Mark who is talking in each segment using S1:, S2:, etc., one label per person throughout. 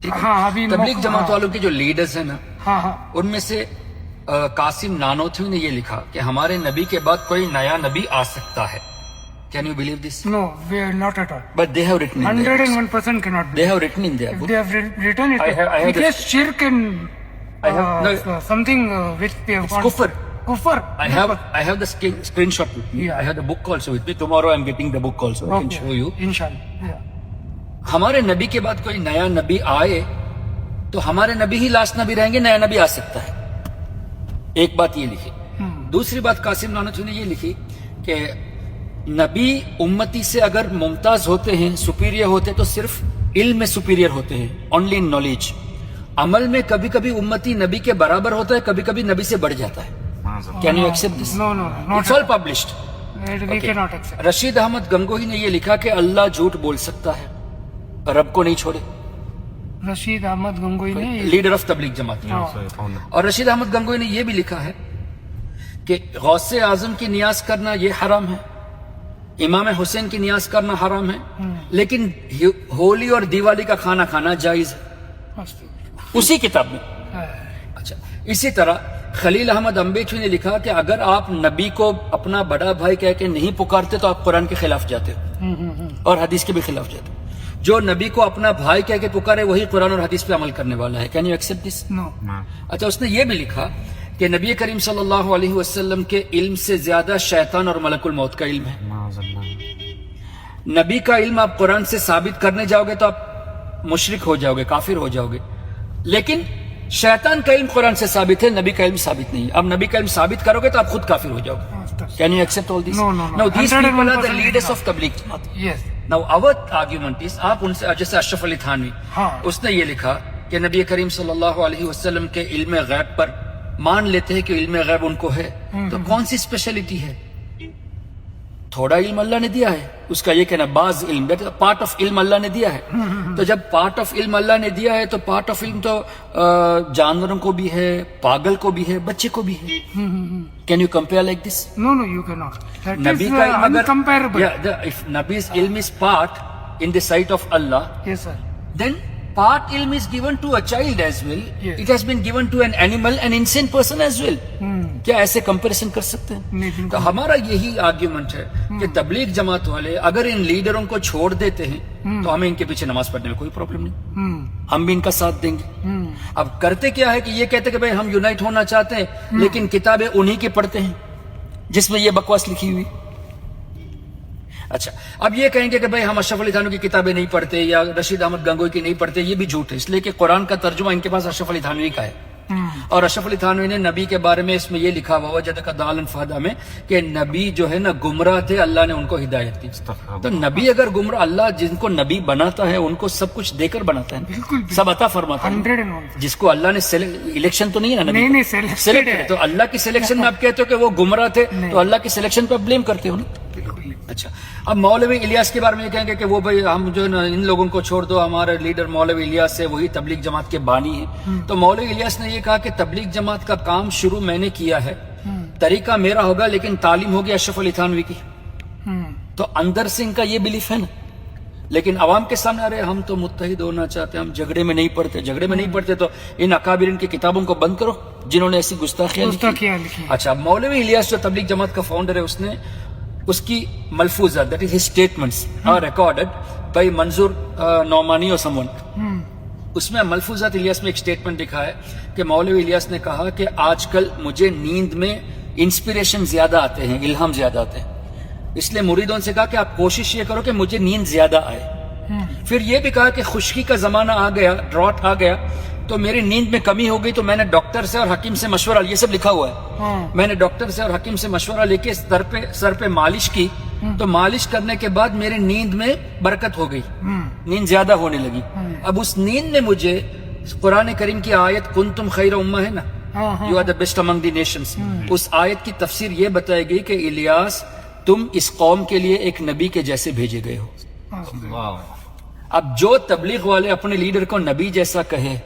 S1: ہاں ابھی
S2: تبلیغ جماعت والوں کے جو لیڈرز ہیں نا،
S1: ہاں ہاں
S2: ان میں سے قاسم نانوتھی نے یہ لکھا کہ ہمارے نبی کے بعد کوئی نیا نبی آ سکتا ہے. Can you believe this?
S1: No, we are not at all.
S2: But they have written in their books.
S1: 101% cannot be.
S2: They have written in their
S1: If
S2: book.
S1: they have written it,
S2: I have
S1: it is shirk and
S2: I have- no.
S1: something which they have
S2: It's kufr.
S1: Kufr.
S2: I have the screenshot with me.
S1: Yeah.
S2: I have the book also with me. Tomorrow I'm getting the book also. I can show you.
S1: Inshallah. Yeah.
S2: ہمارے نبی کے بعد کوئی نیا نبی آئے تو ہمارے نبی ہی لاسٹ نبی رہیں گے، نیا نبی آ سکتا ہے. ایک بات یہ لکھی. دوسری بات قاسم نانوتھی نے یہ لکھی کہ نبی امتی سے اگر ممتاز ہوتے ہیں، سپیریئر ہوتے تو صرف علم میں سپیریئر ہوتے ہیں، اونلی ان نالج. عمل میں کبھی کبھی امتی نبی کے برابر ہوتا ہے، کبھی کبھی نبی سے بڑھ جاتا ہے. Can you accept this?
S1: No, not
S2: it's all published.
S1: we cannot accept.
S2: Rashid Ahmad Gangohi نے یہ لکھا کہ اللہ جھوٹ بول سکتا ہے، رب کو نہیں چھوڑے.
S1: رشید احمد گنگوئی نے
S2: لیڈر آف تبلیغ جماعت. اور رشید احمد گنگوئی نے یہ بھی لکھا ہے کہ غوث اعظم کی نیاز کرنا یہ حرام ہے، امام حسین کی نیاز کرنا حرام ہے، لیکن ہولی اور دیوالی کا کھانا کھانا جائز ہے، اسی کتاب میں. اچھا، اسی طرح خلیل احمد امبیٹوی نے لکھا کہ اگر آپ نبی کو اپنا بڑا بھائی کہہ کے نہیں پکارتے تو آپ قرآن کے خلاف جاتے ہو اور حدیث کے بھی خلاف جاتے ہو. جو نبی کو اپنا بھائی کہہ کے پکارے وہی قرآن اور حدیث پہ عمل کرنے والا ہے. Can you accept this?
S1: No.
S2: اچھا، اس نے یہ بھی لکھا کہ نبی کریم صلی اللہ علیہ وسلم کے علم سے زیادہ شیطان اور ملک الموت کا علم ہے. نبی کا علم آپ قرآن سے ثابت کرنے جاؤ گے تو آپ مشرک ہو جاؤ گے، کافر ہو جاؤ گے. لیکن شیطان کا علم قرآن سے ثابت ہے، نبی کا علم ثابت نہیں ہے. اب نبی کا علم ثابت کرو گے تو آپ خود کافر ہو جاؤ گے. Can you accept all this?
S1: No, no, no.
S2: Now these people are the
S1: 101%
S2: leaders
S1: not.
S2: of Tabligh Jamaat.
S1: Yes.
S2: Now our argument is آپ ان سے جیسے اشرف علی تھانوی،
S1: ہاں.
S2: اس نے یہ لکھا کہ نبی کریم صلی اللہ علیہ وسلم کے علم غیب پر مان لیتے ہیں کہ علم غیب ان کو ہے، تو کون سی اسپیشلٹی ہے؟ تھوڑا علم اللہ نے دیا ہے، اس کا یہ کہنا بعض علم، پارٹ آف علم اللہ نے دیا ہے. تو جب پارٹ آف علم اللہ نے دیا ہے تو پارٹ آف علم تو جانوروں کو بھی ہے، پاگل کو بھی ہے، بچے کو بھی ہے. Can you compare like this?
S1: No, no, you cannot. That
S2: نبی
S1: is
S2: کا علم اگر
S1: uncomparable.
S2: if Nabi's ilm is part in the sight of Allah,
S1: Yes, sir.
S2: then part ilm is given to a child as well.
S1: Yes.
S2: It has been given to an animal, an insane person as well. کیا ایسے comparison کر سکتے ہیں؟
S1: نہیں، بالکل.
S2: تو ہمارا یہی آرگیومنٹ ہے کہ تبلیغ جماعت والے اگر ان لیڈروں کو چھوڑ دیتے ہیں تو ہمیں ان کے پیچھے نماز پڑھنے میں کوئی پرابلم نہیں، ہم بھی ان کا ساتھ دیں گے. اب کرتے کیا ہے کہ یہ کہتے کہ بھائی ہم یونائٹ ہونا چاہتے ہیں، لیکن کتابیں انہی کی پڑھتے ہیں جس میں یہ بکواس لکھی ہوئی. اچھا، اب یہ کہیں گے کہ بھائی ہم اشرف علی تھانوی کی کتابیں نہیں پڑھتے یا رشید احمد گنگوئی کی نہیں پڑھتے، یہ بھی جھوٹ ہے، اس لیے کہ قرآن کا ترجمہ ان کے پاس اشرف علی تھانوی کا ہے. اور اشرف علی تھانوی نے نبی کے بارے میں اس میں یہ لکھا ہوا وجدک ضالا فہدی میں کہ نبی جو ہے نا گمراہ تھے، اللہ نے ان کو ہدایت دی. تو نبی اگر گمراہ، اللہ جن کو نبی بناتا ہے ان کو سب کچھ دے کر بناتا ہے،
S1: بالکل
S2: سب عطا فرماتا ہے.
S1: 101%.
S2: جس کو اللہ نے الیکشن تو نہیں ہے نا نبی
S1: نہیں،
S2: کو.
S1: selected
S2: Selected
S1: ہے.
S2: ہے. تو اللہ کی سلیکشن میں آپ کہتے ہو کہ وہ گمراہ تھے تو اللہ کی سلیکشن پہ بلیم کرتے ہو نا. اچھا، اب مولوی الیاس کے بارے میں یہ کہیں گے کہ وہ بھائی ہم جو ان لوگوں کو چھوڑ دو، ہمارے لیڈر مولوی الیاس ہے، وہی تبلیغ جماعت کے بانی ہیں. تو مولوی الیاس نے یہ کہا کہ تبلیغ جماعت کا کام شروع میں نے کیا ہے، طریقہ میرا ہوگا لیکن تعلیم ہوگی اشرف علی تھانوی کی. تو اندر سے ان کا یہ بلیف ہے نا، لیکن عوام کے سامنے ارے ہم تو متحد ہونا چاہتے ہیں، ہم جھگڑے میں نہیں پڑتے تو ان اکابرین کی کتابوں کو بند کرو جنہوں نے ایسی گستاخیاں لکھی. اچھا، مولوی الیاس جو تبلیغ جماعت کا فاؤنڈر ہے، اس نے اس کی ملفوظات that is his statements are recorded by Manzoor Nomani اور سمون. اس میں ملفوظات الیاس میں ایک اسٹیٹمنٹ لکھا ہے کہ مولوی الیاس نے کہا کہ آج کل مجھے نیند میں انسپریشن زیادہ آتے ہیں، الہام زیادہ آتے ہیں، اس لیے مریدوں سے کہا کہ آپ کوشش یہ کرو کہ مجھے نیند زیادہ آئے. پھر یہ بھی کہا کہ خشکی کا زمانہ آ گیا، ڈراٹ آ گیا تو میری نیند میں کمی ہو گئی، تو میں نے ڈاکٹر سے اور حکیم سے مشورہ، یہ سب لکھا ہوا ہے، میں نے ڈاکٹر سے اور حکیم سے مشورہ لے کے سر پہ مالش کی، تو مالش کرنے کے بعد میری نیند میں برکت ہو گئی، نیند زیادہ ہونے لگی. اب اس نیند میں مجھے قرآن کریم کی آیت کنتم خیر امہ ہے نا، you are the best among the nations, اس آیت کی تفسیر یہ بتائے گئی کہ الیاس تم اس قوم کے لیے ایک نبی کے جیسے بھیجے گئے ہو. اب جو تبلیغ والے اپنے لیڈر کو نبی جیسا کہے،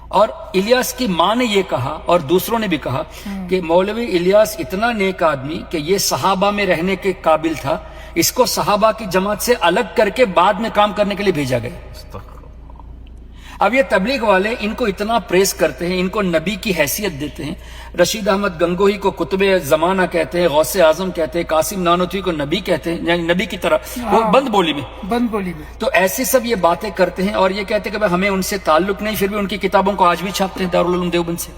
S2: اور الیاس کی ماں نے یہ کہا اور دوسروں نے بھی کہا کہ مولوی الیاس اتنا نیک آدمی کہ یہ صحابہ میں رہنے کے قابل تھا، اس کو صحابہ کی جماعت سے الگ کر کے بعد میں کام کرنے کے لیے بھیجا گیا. اب یہ تبلیغ والے ان کو اتنا پریس کرتے ہیں, ان کو نبی کی حیثیت دیتے ہیں. رشید احمد گنگوہی کو قطب زمانہ کہتے ہیں, غوث اعظم کہتے ہیں, قاسم نانوتوی کو نبی کہتے ہیں, یعنی نبی کی طرح وہ بند بولی میں.
S1: بند بولی میں.
S2: تو ایسے سب یہ باتیں کرتے ہیں اور یہ کہتے ہیں کہ ہمیں ان سے تعلق نہیں, پھر بھی ان کی کتابوں کو آج بھی چھاپتے ہیں دارالعلوم دیوبند سے.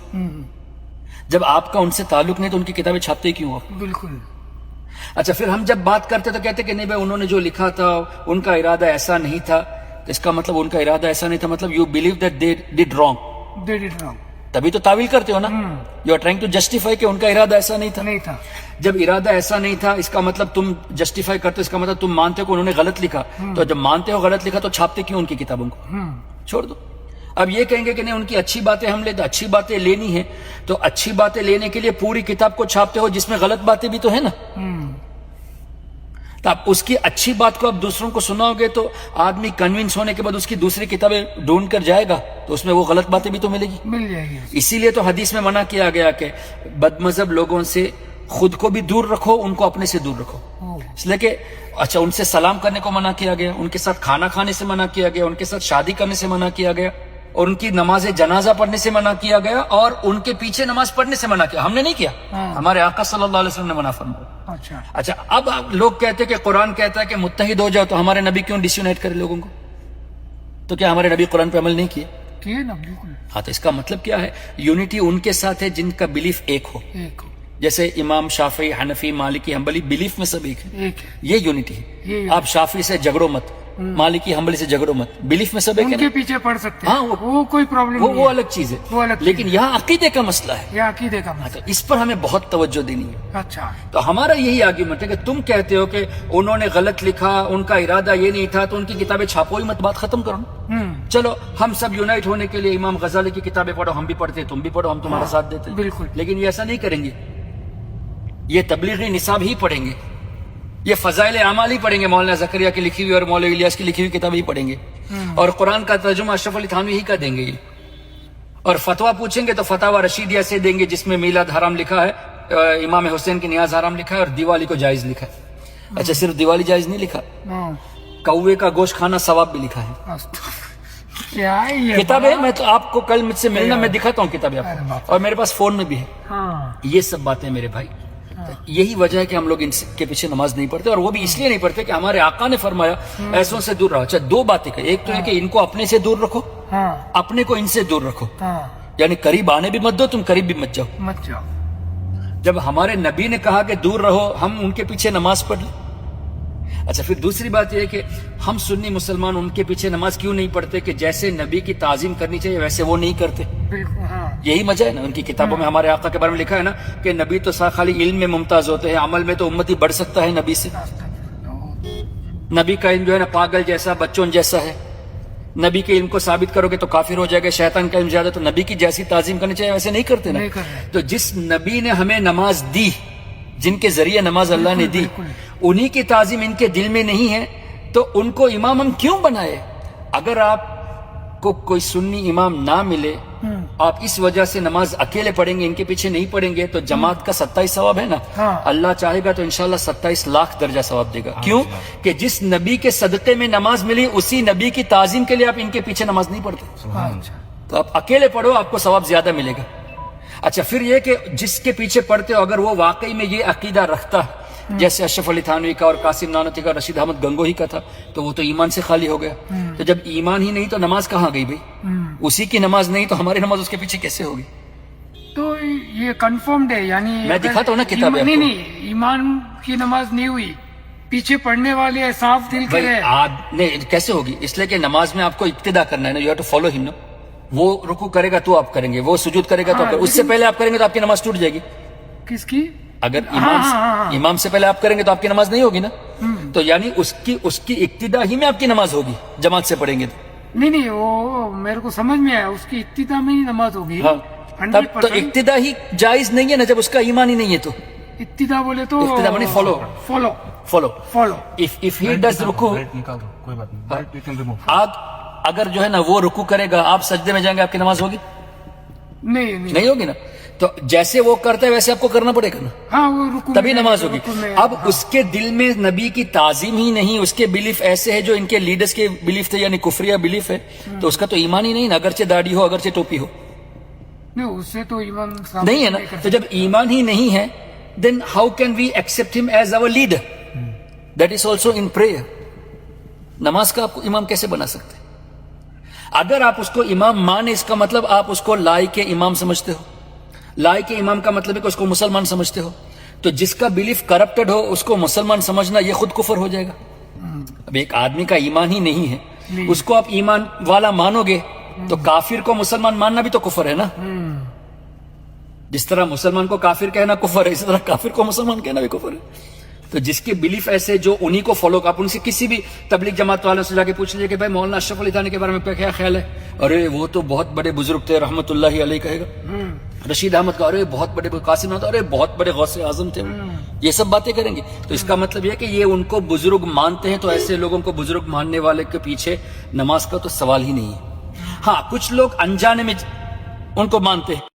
S2: جب آپ کا ان سے تعلق نہیں تو ان کی کتابیں چھاپتے ہی کیوں آپ؟
S1: بالکل.
S2: اچھا, پھر ہم جب بات کرتے تو کہتے کہ نہیں بھائی انہوں نے جو لکھا تھا ان کا ارادہ ایسا نہیں تھا. تو اس کا مطلب ان کا ارادہ ایسا نہیں تھا, مطلب you believe that they did wrong.
S1: They did wrong.
S2: تبھی تو تعویل کرتے ہو نا. You are trying to justify کہ ان کا ارادہ ایسا نہیں تھا.
S1: نہیں تھا.
S2: جب ارادہ ایسا نہیں تھا اس کا مطلب تم جسٹیفائی کرتے ہو, اس کا مطلب تم مانتے ہو کہ انہوں نے غلط لکھا. تو جب مانتے ہو غلط لکھا تو چھاپتے کیوں ان کی کتابوں کو؟ چھوڑ دو. اب یہ کہیں گے کہ نہیں ان کی اچھی باتیں ہم لیتے, اچھی باتیں لینی ہے تو اچھی باتیں لینے کے لیے پوری کتاب کو چھاپتے ہو جس میں غلط باتیں بھی تو ہے نا. تو آپ اس کی اچھی بات کو اب دوسروں کو سناؤ گے تو آدمی کنونس ہونے کے بعد اس کی دوسری کتابیں ڈھونڈ کر جائے گا تو اس میں وہ غلط باتیں بھی تو ملے گی.
S1: مل جائے گی.
S2: اسی لیے تو حدیث میں منع کیا گیا کہ بد مذہب لوگوں سے خود کو بھی دور رکھو, ان کو اپنے سے دور رکھو. اس لیے کہ اچھا ان سے سلام کرنے کو منع کیا گیا, ان کے ساتھ کھانا کھانے سے منع کیا گیا, ان کے ساتھ شادی کرنے سے منع کیا گیا, اور ان کی نماز جنازہ پڑھنے سے منع کیا گیا, اور ان کے پیچھے نماز پڑھنے سے منع کیا. ہم نے نہیں کیا, ہمارے آقا صلی اللہ علیہ وسلم نے منع فرمایا. اچھا, اب لوگ کہتے ہیں کہ قرآن کہتا ہے کہ متحد ہو جاؤ, تو ہمارے نبی کیوں ڈسیونائٹ کرے لوگوں کو؟ تو کیا ہمارے نبی قرآن پہ عمل نہیں کیے؟
S1: کیے نا, بالکل.
S2: ہاں, تو اس کا مطلب کیا ہے؟ یونٹی ان کے ساتھ ہے جن کا بلیف ایک ہو. جیسے امام شافعی, حنفی, مالکی, حنبلی بلیف میں سب ایک ہے. یہ یونٹی ہے. آپ شافعی سے جھگڑو مت, مالکی حنبلی سے جھگڑو مت, بلیف میں سب ایک ہے.
S1: ان کے پیچھے پڑھ سکتے ہیں.
S2: ہاں,
S1: وہ کوئی پرابلم نہیں,
S2: وہ الگ چیز ہے. لیکن یہاں عقیدے کا مسئلہ ہے.
S1: یہ عقیدے کا مسئلہ,
S2: تو اس پر ہمیں بہت توجہ دینی ہے.
S1: اچھا,
S2: تو ہمارا یہی آرگیومنٹ ہے کہ تم کہتے ہو کہ انہوں نے غلط لکھا, ان کا ارادہ یہ نہیں تھا, تو ان کی کتابیں چھاپو ہی مت, بات ختم کرو. چلو ہم سب یونائٹ ہونے کے لیے امام غزالی کی کتابیں پڑھو, ہم بھی پڑھتے, تم بھی پڑھو, ہم تمہارا ساتھ دیتے.
S1: بالکل.
S2: لیکن یہ ایسا نہیں کریں گے. یہ تبلیغی نصاب ہی پڑھیں گے, یہ فضائل اعمال ہی پڑھیں گے, مولانا زکریا کی لکھی ہوئی اور مولوی الیاس کی لکھی ہوئی کتابیں ہی پڑھیں گے, اور قرآن کا ترجمہ اشرف علی تھانوی ہی کا دیں گے یہ. اور فتویٰ پوچھیں گے تو فتاوی رشیدیہ سے دیں گے جس میں میلاد حرام لکھا ہے, امام حسین کی نیاز حرام لکھا ہے, اور دیوالی کو جائز لکھا ہے. اچھا, صرف دیوالی جائز نہیں لکھا, کوے کا گوشت کھانا ثواب بھی لکھا ہے.
S1: کیا
S2: کتاب ہے, میں تو آپ کو کل مجھ سے ملنا, میں دکھاتا ہوں کتابیں آپ کو, اور میرے پاس فون میں بھی ہے. یہ سب باتیں میرے بھائی, یہی وجہ ہے کہ ہم لوگ ان کے پیچھے نماز نہیں پڑھتے, اور وہ بھی اس لیے نہیں پڑھتے کہ ہمارے آقا نے فرمایا ایسوں سے دور رہو. اچھا, دو باتیں کہ ایک تو ہے کہ ان کو اپنے سے دور رکھو, اپنے کو ان سے دور رکھو, یعنی قریب آنے بھی مت دو, تم قریب بھی مت جاؤ. جب ہمارے نبی نے کہا کہ دور رہو, ہم ان کے پیچھے نماز پڑھ لیں. اچھا, پھر دوسری بات یہ ہے کہ ہم سنی مسلمان ان کے پیچھے نماز کیوں نہیں پڑھتے کہ جیسے نبی کی تعظیم کرنی چاہیے ویسے وہ نہیں کرتے. یہی وجہ ہے نا, ان کی کتابوں میں ہمارے آقا کے بارے میں لکھا ہے نا کہ نبی تو خالی علم میں ممتاز ہوتے ہیں, عمل میں تو امتی بڑھ سکتا ہے نبی سے. نبی کا علم جو ہے نا پاگل جیسا, بچوں جیسا ہے. نبی کے علم کو ثابت کرو گے تو کافر ہو جائے گا. شیطان کا علم زیادہ, تو نبی کی جیسی تعظیم کرنی چاہیے ویسے نہیں کرتے نا. تو جس نبی نے ہمیں نماز دی, جن کے ذریعے نماز اللہ نے دی, انہی کی تعظیم ان کے دل میں نہیں ہے, تو ان کو امام ہم کیوں بنائے؟ اگر آپ کو کوئی سنی امام نہ ملے, آپ اس وجہ سے نماز اکیلے پڑھیں گے, ان کے پیچھے نہیں پڑھیں گے, تو جماعت کا 27 ثواب ہے نا, اللہ چاہے گا تو انشاءاللہ 27 لاکھ درجہ ثواب دے گا. کیوں کہ جس نبی کے صدقے میں نماز ملی, اسی نبی کی تعظیم کے لیے آپ ان کے پیچھے نماز نہیں پڑھتے. تو آپ اکیلے پڑھو, آپ کو ثواب زیادہ ملے گا. اچھا, پھر یہ کہ جس کے پیچھے پڑھتے ہو اگر وہ واقعی میں یہ عقیدہ رکھتا ہے جیسے اشرف علی تھانوی کا اور قاسم نانوتوی کا, رشید احمد گنگوہی کا تھا, تو وہ تو ایمان سے خالی ہو گیا. تو جب ایمان ہی نہیں تو نماز کہاں گئی بھائی؟ اسی کی نماز نہیں تو ہماری نماز اس کے پیچھے کیسے ہوگی؟
S1: تو یہ کنفرمڈ ہے, یعنی
S2: میں دکھاتا ہوں نا کتابیں.
S1: نہیں, ایمان کی نماز نہیں ہوئی, پیچھے پڑھنے والے صاف دل کے
S2: نہیں, کیسے ہوگی؟ اس لیے کہ نماز میں آپ کو ابتدا کرنا ہے نا, یو ہیو ٹو فالو ہم. وہ رکوع کرے گا تو آپ کریں گے, وہ سجود کرے گا تو آپ کریں گے. اس سے پہلے آپ کریں گے تو آپ کی نماز ٹوٹ جائے گی.
S1: کس کی؟
S2: اگر امام سے پہلے آپ کریں گے تو آپ کی نماز نہیں ہوگی نا. تو یعنی اس کی ابتدا ہی میں آپ کی نماز ہوگی, جماعت سے پڑھیں گے تو.
S1: نہیں, وہ میرے کو سمجھ میں آیا, اس کی ابتدا میں ہی نماز ہوگی.
S2: تب تو ابتدا ہی جائز نہیں ہے نا, جب اس کا ایمان ہی نہیں ہے. تو
S1: ابتدا بولے تو
S2: ابتدا بنے فالو. If he does رکوع, اگر جو ہے نا وہ رکوع کرے گا, آپ سجدے میں جائیں گے, آپ کی نماز ہوگی؟
S1: نہیں
S2: ہوگی نا. تو جیسے وہ کرتا ہے ویسے آپ کو کرنا پڑے گا نا,
S1: ہاں وہ رکو
S2: تبھی
S1: میں
S2: نماز ہوگی.
S1: رکو میں
S2: اب اس کے دل میں نبی کی تعظیم ہی نہیں, اس کے بلیف ایسے ہے جو ان کے لیڈرز کے بلیف تھے, یعنی کفریہ بلیف ہے, تو اس کا تو ایمان ہی نہیں نا, اگرچہ داڑھی ہو اگرچہ ٹوپی ہو,
S1: نہیں, اس سے تو ایمان ثابت
S2: نہیں ہے نا.
S1: کر
S2: تو جب ایمان ہی نہیں ہے, then how can we accept him as our leader? That is also in prayer. نماز کا آپ کو امام کیسے بنا سکتے؟ اگر آپ اس کو امام مانے, اس کا مطلب آپ اس کو لائق کے امام سمجھتے ہو. لائق کے امام کا مطلب ہے کہ اس کو مسلمان سمجھتے ہو. تو جس کا بلیف کرپٹڈ ہو اس کو مسلمان سمجھنا یہ خود کفر ہو جائے گا. اب ایک آدمی کا ایمان ہی نہیں ہے, اس کو آپ ایمان والا مانو گے تو کافر کو مسلمان ماننا بھی تو کفر ہے نا. جس طرح مسلمان کو کافر کہنا کفر ہے, اس طرح کافر کو مسلمان کہنا بھی کفر ہے. تو جس کے بلیف ایسے جو انہی کو فالو, آپ ان سے کسی بھی تبلیغ جماعت والوں سے جا کے پوچھ لیجیے کہ بھائی مولانا اشرف علی تھانوی کے بارے میں کیا خیال ہے, ارے وہ تو بہت بڑے بزرگ تھے رحمت اللہ علیہ کہے گا. رشید احمد کا ارے بہت بڑے, قاسم احمد ارے بہت بڑے غوث اعظم تھے, یہ سب باتیں کریں گے. تو اس کا مطلب یہ ہے کہ یہ ان کو بزرگ مانتے ہیں, تو ایسے لوگوں کو بزرگ ماننے والے کے پیچھے نماز کا تو سوال ہی نہیں ہے. ہاں کچھ لوگ انجانے میں ان کو مانتے ہیں.